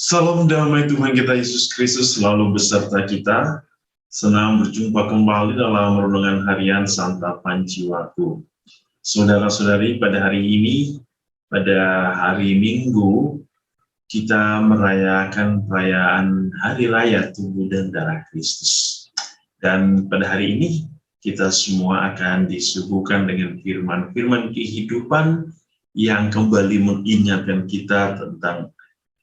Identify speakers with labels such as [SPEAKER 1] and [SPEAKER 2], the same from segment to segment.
[SPEAKER 1] Salam damai Tuhan kita Yesus Kristus selalu beserta kita. Senang berjumpa kembali dalam renungan harian Santapan Jiwaku. Saudara-saudari, pada hari ini, pada hari Minggu, kita merayakan perayaan Hari Raya Tubuh dan Darah Kristus. Dan pada hari ini, kita semua akan disuguhkan dengan firman-firman kehidupan yang kembali mengingatkan kita tentang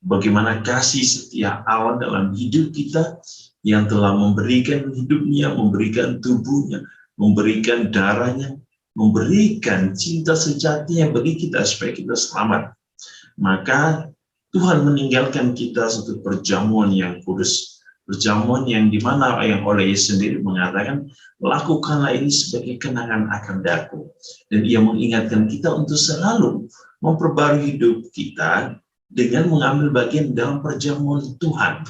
[SPEAKER 1] bagaimana kasih setia Allah dalam hidup kita yang telah memberikan hidupnya, memberikan tubuhnya, memberikan darahnya, memberikan cinta sejatinya bagi kita supaya kita selamat. Maka Tuhan meninggalkan kita satu perjamuan yang kudus, perjamuan yang dimana yang oleh Yesus sendiri mengatakan, lakukanlah ini sebagai kenangan akan daku. Dan Ia mengingatkan kita untuk selalu memperbarui hidup kita dengan mengambil bagian dalam perjamuan Tuhan.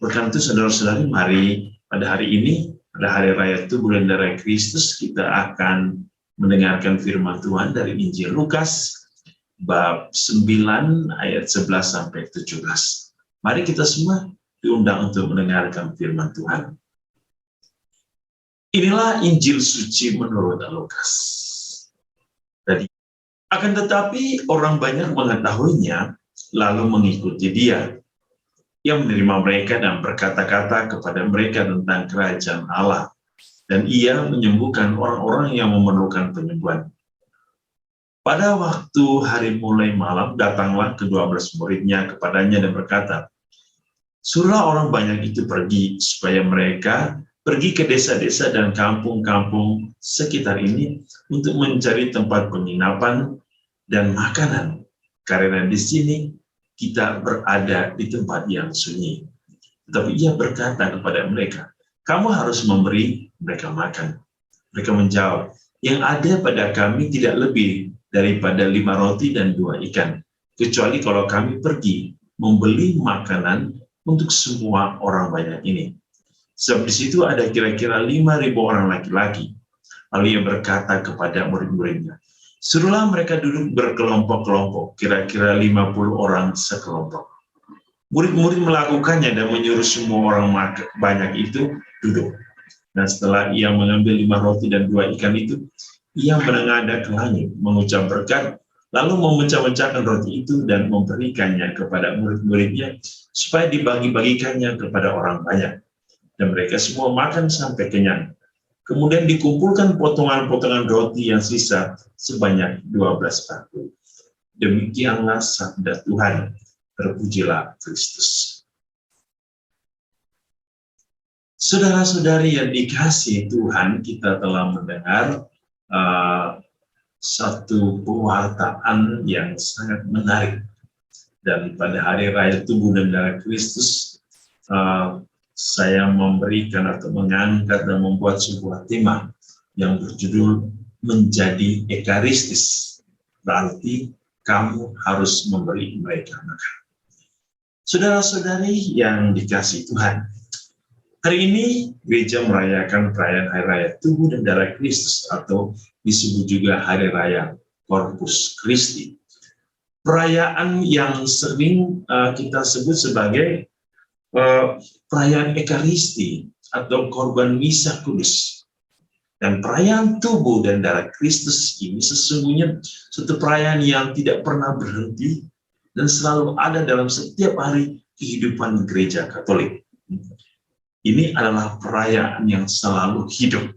[SPEAKER 1] Karena itu saudara-saudari, mari pada hari ini, pada Hari Raya Tubuh dan Darah Kristus, kita akan mendengarkan firman Tuhan dari Injil Lukas, bab 9 ayat 11 sampai 17. Mari kita semua diundang untuk mendengarkan firman Tuhan. Inilah Injil suci menurut Lukas. Akan tetapi orang banyak mengetahuinya, lalu mengikuti dia. Ia menerima mereka dan berkata-kata kepada mereka tentang kerajaan Allah. Dan ia menyembuhkan orang-orang yang memerlukan penyembuhan. Pada waktu hari mulai malam, datanglah ke-12 muridnya kepadanya dan berkata, suruhlah orang banyak itu pergi, supaya mereka pergi ke desa-desa dan kampung-kampung sekitar ini untuk mencari tempat penginapan dan makanan. Karena di sini kita berada di tempat yang sunyi. Tetapi ia berkata kepada mereka, kamu harus memberi mereka makan. Mereka menjawab, yang ada pada kami tidak lebih daripada 5 roti dan 2 ikan. Kecuali kalau kami pergi membeli makanan untuk semua orang banyak ini. Sebab di situ ada kira-kira 5.000 orang laki-laki. Lalu ia berkata kepada murid-muridnya, suruhlah mereka duduk berkelompok-kelompok, kira-kira 50 orang sekelompok. Murid-murid melakukannya dan menyuruh semua orang banyak itu duduk. Dan setelah ia mengambil 5 roti dan 2 ikan itu, ia menengadah ke langit, mengucap berkat, lalu memecah-mecahkan roti itu dan memberikannya kepada murid-muridnya, supaya dibagi-bagikannya kepada orang banyak. Dan mereka semua makan sampai kenyang. Kemudian dikumpulkan potongan-potongan roti yang sisa sebanyak 12 batu. Demikianlah sabda Tuhan. Terpujilah Kristus. Saudara-saudari yang dikasihi Tuhan, kita telah mendengar satu pewartaan yang sangat menarik. Dan pada Hari Raya Tubuh dan Darah Kristus, saya memberikan atau mengangkat dan membuat sebuah tema yang berjudul menjadi ekaristis. Berarti kamu harus memberi mereka makan. Saudara-saudari yang dikasihi Tuhan, hari ini gereja merayakan perayaan Hari Raya Tubuh dan Darah Kristus atau disebut juga Hari Raya Corpus Christi. Perayaan yang sering kita sebut sebagai perayaan Ekaristi atau korban misa kudus. Dan perayaan tubuh dan darah Kristus ini sesungguhnya suatu perayaan yang tidak pernah berhenti dan selalu ada dalam setiap hari kehidupan gereja Katolik. Ini adalah perayaan yang selalu hidup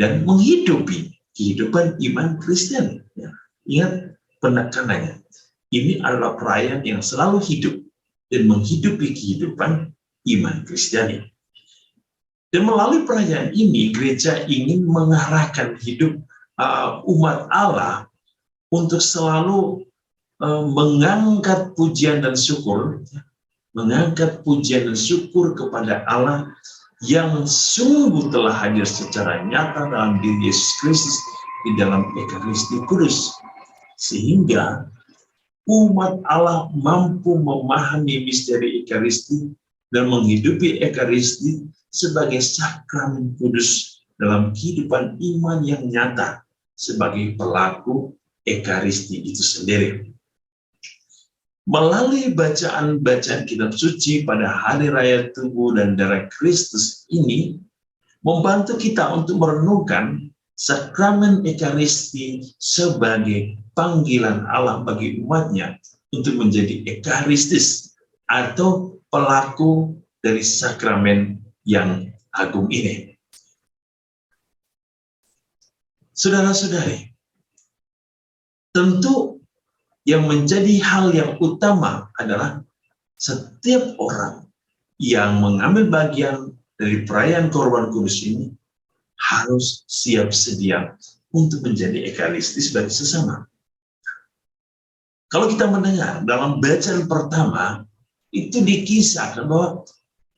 [SPEAKER 1] dan menghidupi kehidupan iman Kristen. Ingat penekanannya. Ini adalah perayaan yang selalu hidup dan menghidupi kehidupan iman Kristiani. Dan melalui perayaan ini, gereja ingin mengarahkan hidup umat Allah untuk selalu mengangkat pujian dan syukur, kepada Allah yang sungguh telah hadir secara nyata dalam diri Yesus Kristus di dalam Ekaristi Kudus. Sehingga umat Allah mampu memahami misteri Ekaristi dan menghidupi Ekaristi sebagai sakramen kudus dalam kehidupan iman yang nyata sebagai pelaku Ekaristi itu sendiri. Melalui bacaan-bacaan kitab suci pada hari raya tubuh dan darah Kristus ini, membantu kita untuk merenungkan sakramen Ekaristi sebagai panggilan Allah bagi umatnya untuk menjadi ekaristis atau pelaku dari sakramen yang agung ini. Saudara-saudari, tentu yang menjadi hal yang utama adalah setiap orang yang mengambil bagian dari perayaan Korban Kudus ini harus siap sedia untuk menjadi ekaristis bagi sesama. Kalau kita mendengar dalam bacaan pertama, itu dikisahkan bahwa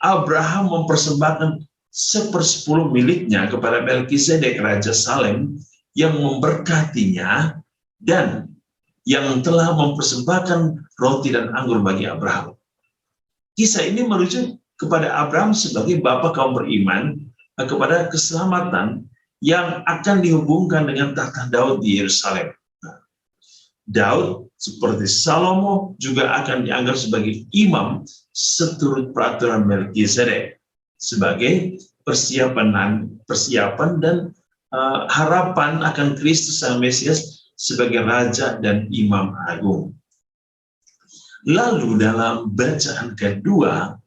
[SPEAKER 1] Abraham mempersembahkan 1/10 miliknya kepada Melkisedek Raja Salem yang memberkatinya dan yang telah mempersembahkan roti dan anggur bagi Abraham. Kisah ini merujuk kepada Abraham sebagai bapa kaum beriman kepada keselamatan yang akan dihubungkan dengan tahta Daud di Yerusalem. Daud seperti Salomo juga akan dianggap sebagai imam seturut peraturan Melkisedek sebagai persiapan dan harapan akan Kristus Sang Mesias sebagai Raja dan Imam Agung. Lalu dalam bacaan kedua,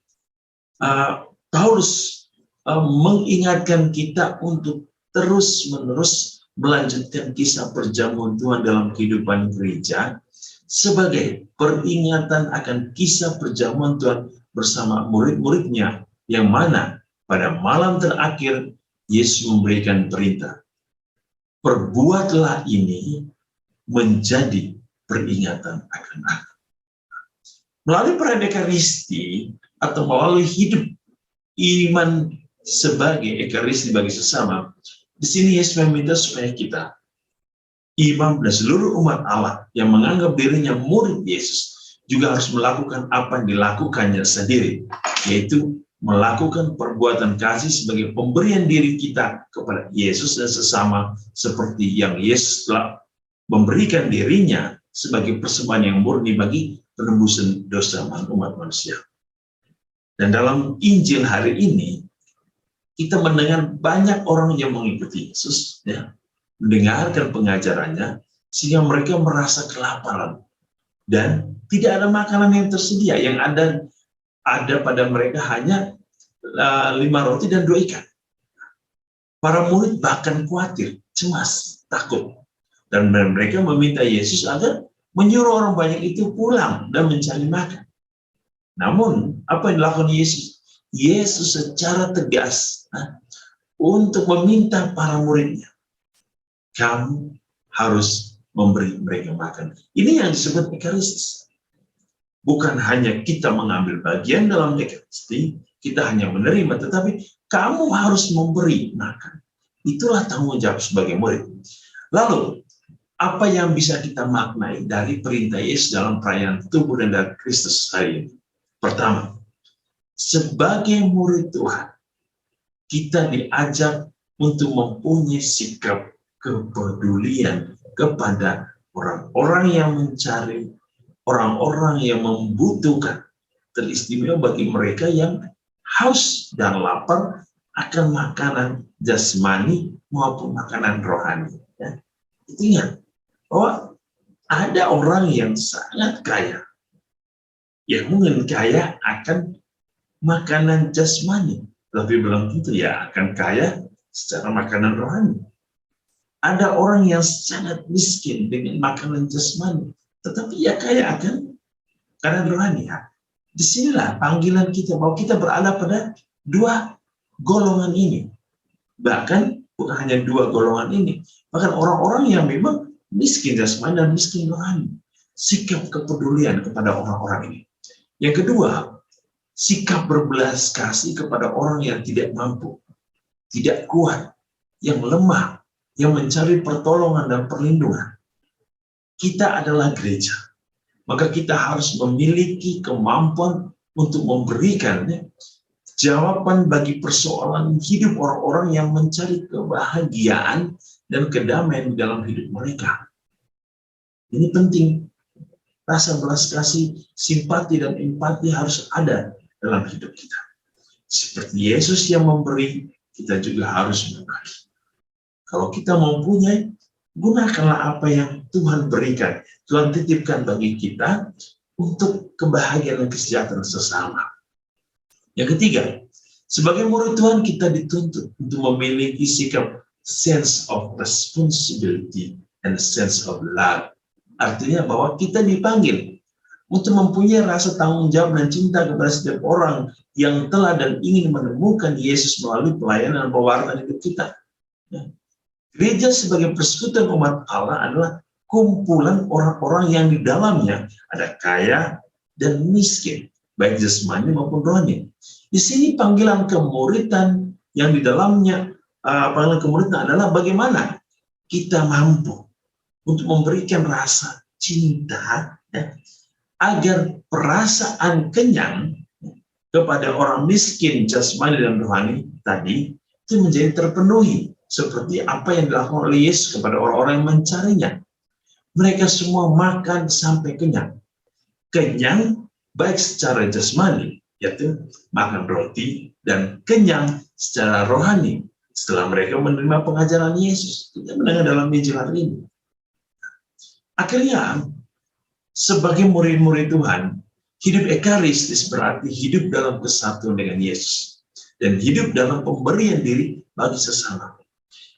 [SPEAKER 1] Paulus mengingatkan kita untuk terus-menerus melanjutkan kisah perjamuan Tuhan dalam kehidupan gereja sebagai peringatan akan kisah perjamuan Tuhan bersama murid-muridnya, yang mana pada malam terakhir Yesus memberikan perintah, perbuatlah ini menjadi peringatan akan aku. Melalui perayaan Ekaristi atau melalui hidup iman sebagai Ekaristi bagi sesama, di sini Yesus meminta supaya kita, imam dan seluruh umat Allah yang menganggap dirinya murid Yesus, juga harus melakukan apa yang dilakukannya sendiri, yaitu melakukan perbuatan kasih sebagai pemberian diri kita kepada Yesus dan sesama, seperti yang Yesus telah memberikan dirinya sebagai persembahan yang murni bagi penebusan dosa umat manusia. Dan dalam Injil hari ini, kita mendengar banyak orang yang mengikuti Yesus, ya, mendengarkan pengajarannya, sehingga mereka merasa kelaparan dan tidak ada makanan yang tersedia. Yang ada pada mereka hanya 5 roti dan 2 ikan. Para murid bahkan khawatir, cemas, takut. Dan mereka meminta Yesus agar menyuruh orang banyak itu pulang dan mencari makan. Namun, apa yang dilakukan Yesus? Yesus secara tegas untuk meminta para muridnya, kamu harus memberi mereka makan. Ini yang disebut Ekaristis. Bukan hanya kita mengambil bagian dalam Ekaristi, kita hanya menerima, tetapi kamu harus memberi makan. Itulah tanggung jawab sebagai murid. Lalu, apa yang bisa kita maknai dari perintah Yesus dalam perayaan tubuh dan darah Kristus hari ini? Pertama, sebagai murid Tuhan, kita diajak untuk mempunyai sikap kepedulian kepada orang-orang yang mencari, orang-orang yang membutuhkan, teristimewa bagi mereka yang haus dan lapar akan makanan jasmani maupun makanan rohani. Ya. Ingat bahwa ada orang yang sangat kaya, yang mungkin kaya akan makanan jasmani, tapi belum tentu ya akan kaya secara makanan rohani. Ada orang yang sangat miskin dengan makanan jasmani, tetapi ya kaya akan makanan rohani. Ya. Disinilah panggilan kita bahwa kita berada pada 2 golongan ini. Bahkan bukan hanya 2 golongan ini, bahkan orang-orang yang memang miskin jasmani dan miskin rohani. Sikap kepedulian kepada orang-orang ini. Yang kedua, sikap berbelas kasih kepada orang yang tidak mampu, tidak kuat, yang lemah, yang mencari pertolongan dan perlindungan. Kita adalah gereja, maka kita harus memiliki kemampuan untuk memberikan jawaban bagi persoalan hidup orang-orang yang mencari kebahagiaan dan kedamaian dalam hidup mereka. Ini penting. rasa belas kasih, simpati, dan empati harus ada dalam hidup kita. Seperti Yesus yang memberi, kita juga harus berbagi. Kalau kita mempunyai, gunakanlah apa yang Tuhan berikan, Tuhan titipkan bagi kita untuk kebahagiaan dan kesejahteraan sesama. Yang ketiga, sebagai murid Tuhan kita dituntut untuk memiliki sikap sense of responsibility and sense of love. Artinya bahwa kita dipanggil untuk mempunyai rasa tanggung jawab dan cinta kepada setiap orang yang telah dan ingin menemukan Yesus melalui pelayanan dan pewartaan hidup kita. Gereja sebagai persekutuan umat Allah adalah kumpulan orang-orang yang di dalamnya ada kaya dan miskin, baik jasmani maupun rohani. Di sini panggilan kemuridan yang di dalamnya, panggilan kemuridan adalah bagaimana kita mampu untuk memberikan rasa cinta, ya, agar perasaan kenyang kepada orang miskin jasmani dan rohani tadi itu menjadi terpenuhi, seperti apa yang dilakukan oleh Yesus kepada orang-orang yang mencarinya. Mereka semua makan sampai kenyang. Kenyang baik secara jasmani, yaitu makan roti, dan kenyang secara rohani setelah mereka menerima pengajaran Yesus. Kita mendengar dalam Injil hari ini. Akhirnya, sebagai murid-murid Tuhan, hidup ekaristis berarti hidup dalam kesatuan dengan Yesus dan hidup dalam pemberian diri bagi sesama.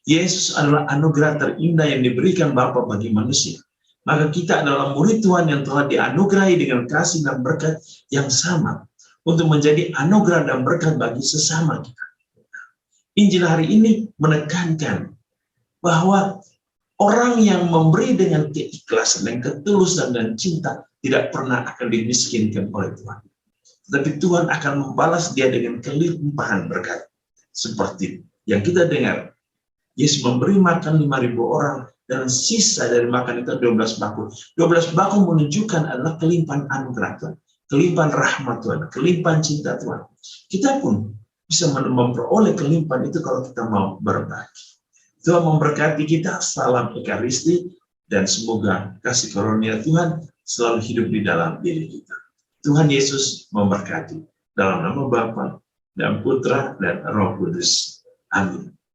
[SPEAKER 1] Yesus adalah anugerah terindah yang diberikan Bapa bagi manusia. Maka kita adalah murid Tuhan yang telah dianugerahi dengan kasih dan berkat yang sama untuk menjadi anugerah dan berkat bagi sesama kita. Injil hari ini menekankan bahwa orang yang memberi dengan keikhlasan dan ketulusan dan cinta tidak pernah akan dimiskinkan oleh Tuhan. Tapi Tuhan akan membalas dia dengan kelimpahan berkat. Seperti yang kita dengar, Yesus memberi makan 5.000 orang dan sisa dari makan itu 12 bakul. 12 bakul menunjukkan adalah kelimpahan anugerah Tuhan, kelimpahan rahmat Tuhan, kelimpahan cinta Tuhan. Kita pun bisa memperoleh kelimpahan itu kalau kita mau berbagi. Tuhan memberkati kita, salam ekaristi, dan semoga kasih karunia Tuhan selalu hidup di dalam diri kita. Tuhan Yesus memberkati. Dalam nama Bapa dan Putra dan Roh Kudus. Amin.